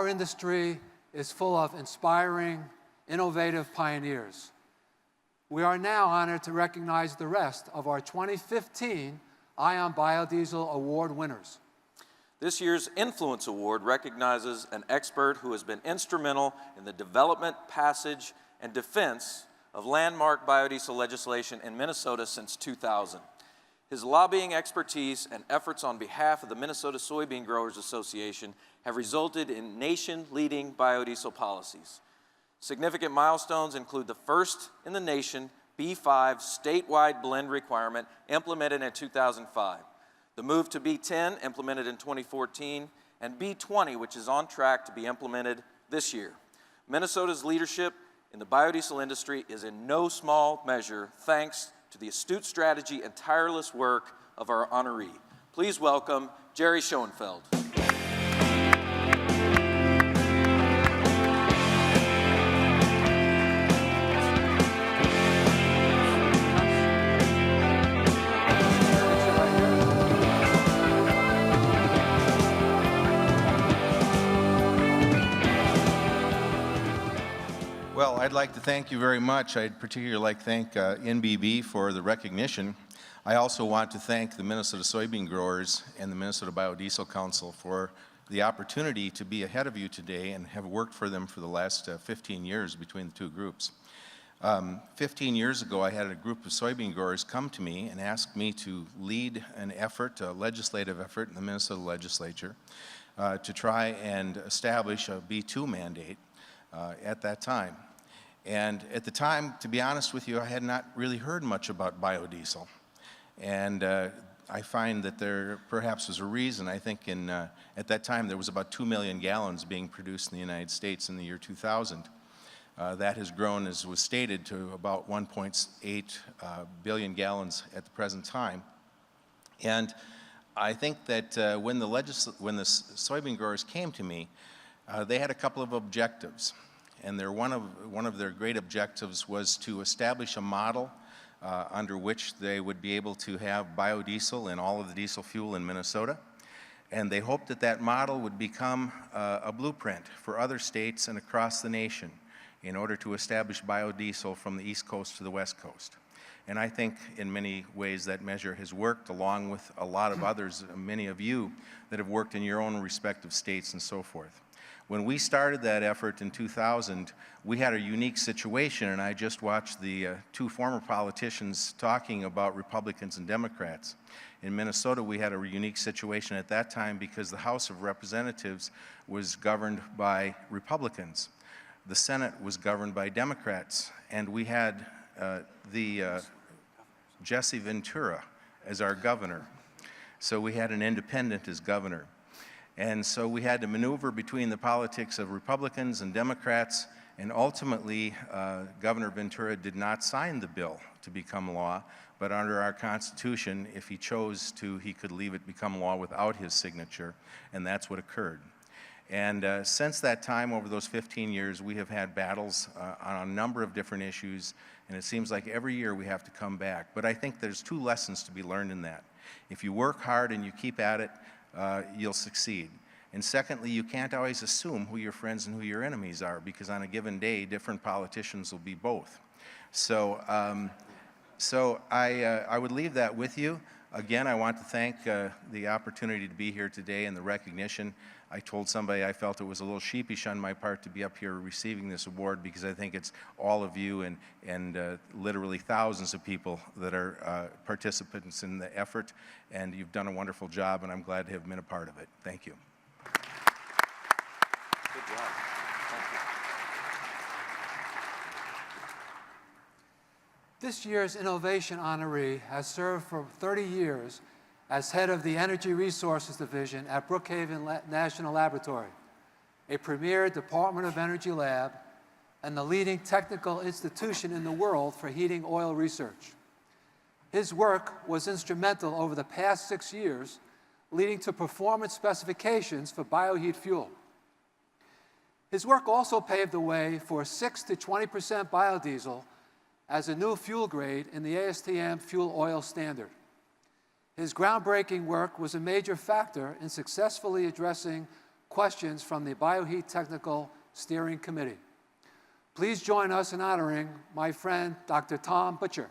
Our industry is full of inspiring, innovative pioneers. We are now honored to recognize the rest of our 2015 On Biodiesel Award winners. This year's Influence Award recognizes an expert who has been instrumental in the development, passage, and defense of landmark biodiesel legislation in Minnesota since 2000. His lobbying expertise and efforts on behalf of the Minnesota Soybean Growers Association have resulted in nation-leading biodiesel policies. Significant milestones include the first in the nation B5 statewide blend requirement implemented in 2005, the move to B10 implemented in 2014, and B20, which is on track to be implemented this year. Minnesota's leadership in the biodiesel industry is in no small measure thanks to the astute strategy and tireless work of our honoree. Please welcome Jerry Schoenfeld. Well, I'd like to thank you very much. I'd particularly like to thank NBB for the recognition. I also want to thank the Minnesota Soybean Growers and the Minnesota Biodiesel Council for the opportunity to be ahead of you today and have worked for them for the last 15 years between the two groups. 15 years ago, I had a group of soybean growers come to me and ask me to lead an effort, a legislative effort in the Minnesota legislature to try and establish a B2 mandate at that time. And at the time, to be honest with you, I had not really heard much about biodiesel. And I find that there perhaps was a reason. I think at that time there was about 2 million gallons being produced in the United States in the year 2000. That has grown, as was stated, to about 1.8 billion gallons at the present time. And I think that when the soybean growers came to me, they had a couple of objectives. And one of their great objectives was to establish a model under which they would be able to have biodiesel in all of the diesel fuel in Minnesota. And they hoped that that model would become a blueprint for other states and across the nation in order to establish biodiesel from the East Coast to the West Coast. And I think in many ways that measure has worked, along with a lot of others, many of you that have worked in your own respective states and so forth. When we started that effort in 2000, we had a unique situation, and I just watched the two former politicians talking about Republicans and Democrats. In Minnesota, we had a unique situation at that time because the House of Representatives was governed by Republicans. The Senate was governed by Democrats, and we had Jesse Ventura as our governor. So we had an independent as governor. And so we had to maneuver between the politics of Republicans and Democrats, and ultimately Governor Ventura did not sign the bill to become law, but under our Constitution, if he chose to, he could leave it become law without his signature, and that's what occurred. And since that time, over those 15 years, we have had battles on a number of different issues, and it seems like every year we have to come back. But I think there's two lessons to be learned in that. If you work hard and you keep at it, you'll succeed. And secondly, you can't always assume who your friends and who your enemies are, because on a given day, different politicians will be both. So, I would leave that with you. Again, I want to thank the opportunity to be here today and the recognition. I told somebody I felt it was a little sheepish on my part to be up here receiving this award, because I think it's all of you and literally thousands of people that are participants in the effort, and you've done a wonderful job, and I'm glad to have been a part of it. Thank you. Good job. Thank you. This year's innovation honoree has served for 30 years as head of the Energy Resources Division at Brookhaven National Laboratory, a premier Department of Energy lab and the leading technical institution in the world for heating oil research. His work was instrumental over the past 6 years, leading to performance specifications for bioheat fuel. His work also paved the way for 6 to 20% biodiesel as a new fuel grade in the ASTM fuel oil standard. His groundbreaking work was a major factor in successfully addressing questions from the BioHeat Technical Steering Committee. Please join us in honoring my friend, Dr. Tom Butcher.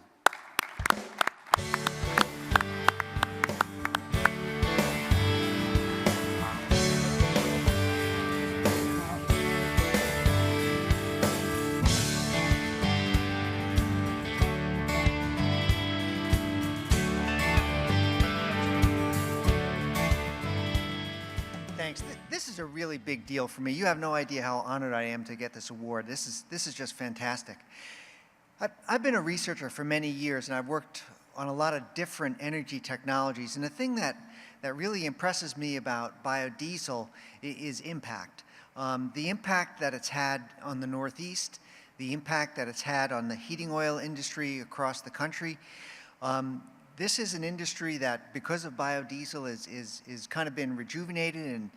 Thanks. This is a really big deal for me. You have no idea how honored I am to get this award. This is just fantastic. I've been a researcher for many years, and I've worked on a lot of different energy technologies. And the thing that really impresses me about biodiesel is impact. The impact that it's had on the Northeast, the impact that it's had on the heating oil industry across the country. This is an industry that, because of biodiesel, is kind of been rejuvenated, and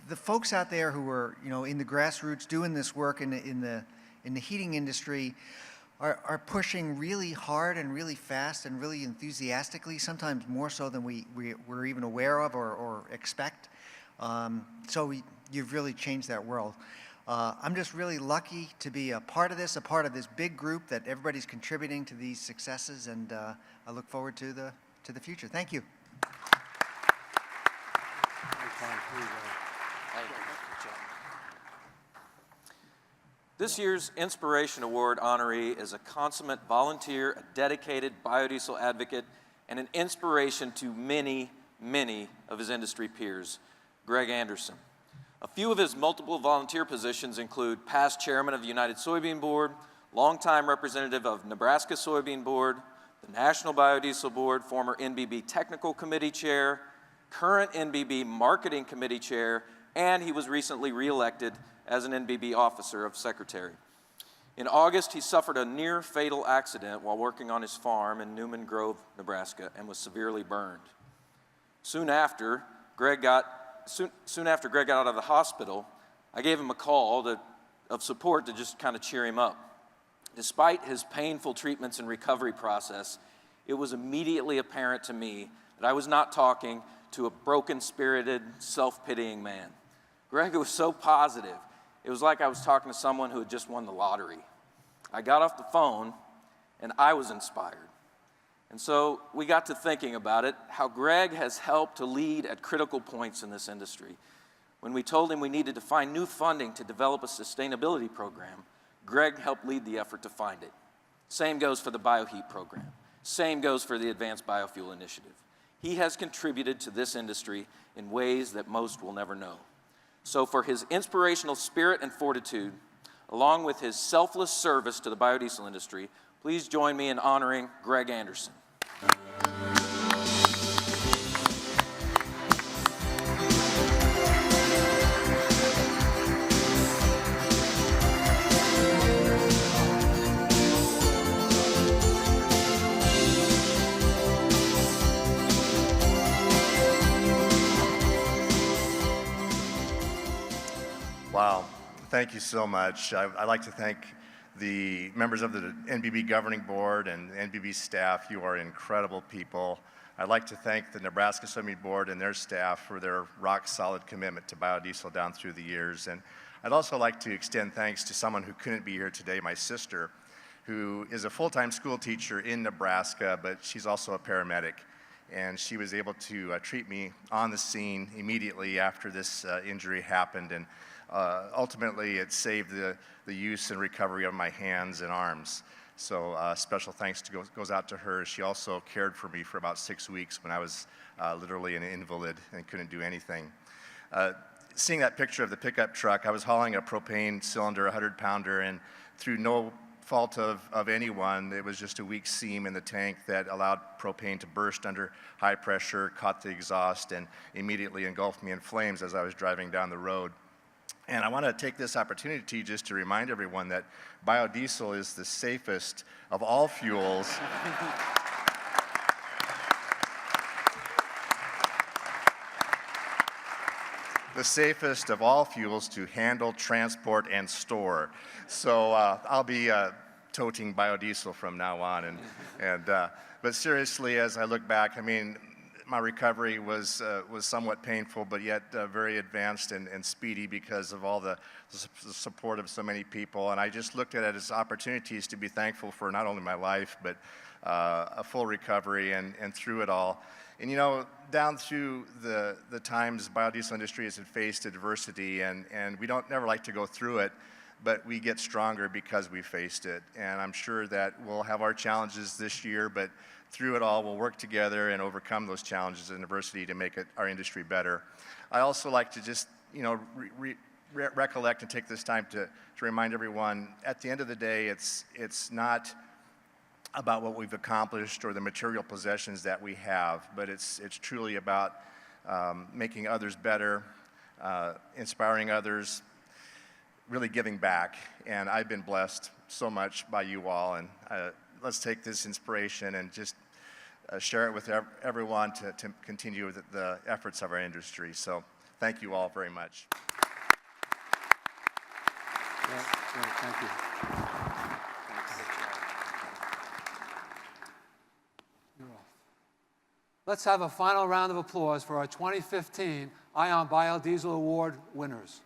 the folks out there who are, in the grassroots doing this work in the heating industry are pushing really hard and really fast and really enthusiastically, sometimes more so than we're even aware of or expect. So you've really changed that world. I'm just really lucky to be a part of this big group that everybody's contributing to these successes, and I look forward to the future. Thank you. This year's Inspiration Award honoree is a consummate volunteer, a dedicated biodiesel advocate, and an inspiration to many, many of his industry peers, Greg Anderson. A few of his multiple volunteer positions include past chairman of the United Soybean Board, longtime representative of Nebraska Soybean Board, the National Biodiesel Board, former NBB Technical Committee Chair, current NBB Marketing Committee Chair, and he was recently reelected as an NBB Officer of Secretary. In August, he suffered a near-fatal accident while working on his farm in Newman Grove, Nebraska, and was severely burned. Soon after Greg got out of the hospital, I gave him a call of support to just kind of cheer him up. Despite his painful treatments and recovery process, it was immediately apparent to me that I was not talking to a broken-spirited, self-pitying man. Greg was so positive. It was like I was talking to someone who had just won the lottery. I got off the phone, and I was inspired. And so we got to thinking about it, how Greg has helped to lead at critical points in this industry. When we told him we needed to find new funding to develop a sustainability program, Greg helped lead the effort to find it. Same goes for the BioHeat program. Same goes for the Advanced Biofuel Initiative. He has contributed to this industry in ways that most will never know. So for his inspirational spirit and fortitude, along with his selfless service to the biodiesel industry, please join me in honoring Greg Anderson. Wow, thank you so much. I'd like to thank the members of the NBB Governing Board and NBB staff. You are incredible people. I'd like to thank the Nebraska Soybean Board and their staff for their rock-solid commitment to biodiesel down through the years. And I'd also like to extend thanks to someone who couldn't be here today, my sister, who is a full-time school teacher in Nebraska, but she's also a paramedic. And she was able to treat me on the scene immediately after this injury happened. And ultimately, it saved the use and recovery of my hands and arms. So special thanks goes out to her. She also cared for me for about 6 weeks when I was literally an invalid and couldn't do anything. Seeing that picture of the pickup truck, I was hauling a propane cylinder, 100-pounder, and through no fault of anyone, it was just a weak seam in the tank that allowed propane to burst under high pressure, caught the exhaust, and immediately engulfed me in flames as I was driving down the road. And I want to take this opportunity just to remind everyone that biodiesel is the safest of all fuels. The safest of all fuels to handle, transport, and store. So I'll be toting biodiesel from now on. But seriously, as I look back, I mean, my recovery was somewhat painful, but yet very advanced and speedy because of all the support of so many people. And I just looked at it as opportunities to be thankful for not only my life, but a full recovery and through it all. And you know, down through the times, the biodiesel industry has faced adversity, and we don't never like to go through it, but we get stronger because we faced it. And I'm sure that we'll have our challenges this year, but through it all, we'll work together and overcome those challenges and adversity to make our industry better. I also like to just, you know, recollect and take this time to remind everyone, at the end of the day, it's not about what we've accomplished or the material possessions that we have, but it's truly about making others better, inspiring others, really giving back. And I've been blessed so much by you all, and let's take this inspiration and just share it with everyone to continue with the efforts of our industry. So thank you all very much. Great, thank you. You're off. Let's have a final round of applause for our 2015 On Biodiesel Award winners.